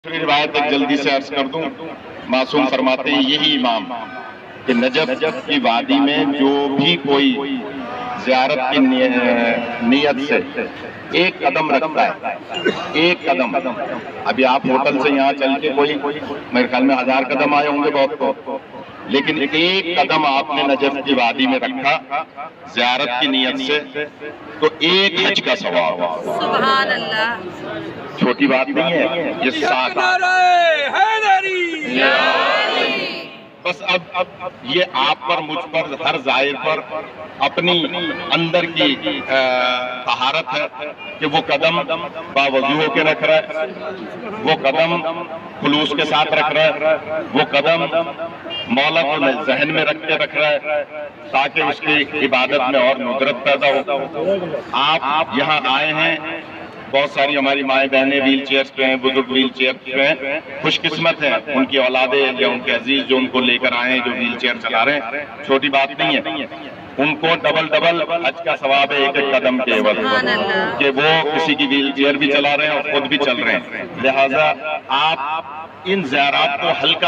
دوسری روایت ایک جلدی سے عرض کر دوں. معصوم فرماتے ہیں یہی امام کہ نجف کی وادی میں جو بھی کوئی زیارت کی نیت سے ایک قدم رکھتا ہے، ایک قدم، ابھی آپ ہوٹل سے یہاں چل کے کوئی میرے خیال میں 1000 قدم آئے ہوں گے بہت کو، لیکن ایک قدم آپ نے نجف کی وادی میں رکھا زیارت کی نیت سے تو ایک حج کا ثواب. سبحان اللہ، چھوٹی بات نہیں ہے یہ. ساتھ بس اب یہ آپ پر، مجھ پر، ہر زائر پر اپنی اندر کی طہارت ہے کہ وہ قدم باوضو ہو کے رکھ رہا ہے، وہ قدم خلوص کے ساتھ رکھ رہا ہے، وہ قدم مولا کو ذہن میں رکھ کے رکھ رہا ہے تاکہ اس کی عبادت میں اور ندرت پیدا ہو. آپ یہاں آئے ہیں، بہت ساری ہماری مائیں بہنیں ویل چیئرز پہ ہیں، بزرگ ویل چیئر پہ ہیں، خوش قسمت ہیں ان کی اولادیں یا ان کے عزیز جو ان کو لے کر آئے ہیں، جو ویل چیئر چلا رہے ہیں. چھوٹی بات نہیں ہے، ان کو ڈبل حج کا ثواب ہے ایک ایک قدم کے عوض کہ وہ کسی کی ویل چیئر بھی چلا رہے ہیں اور خود بھی چل رہے ہیں. لہٰذا آپ ان زیارات کو ہلکا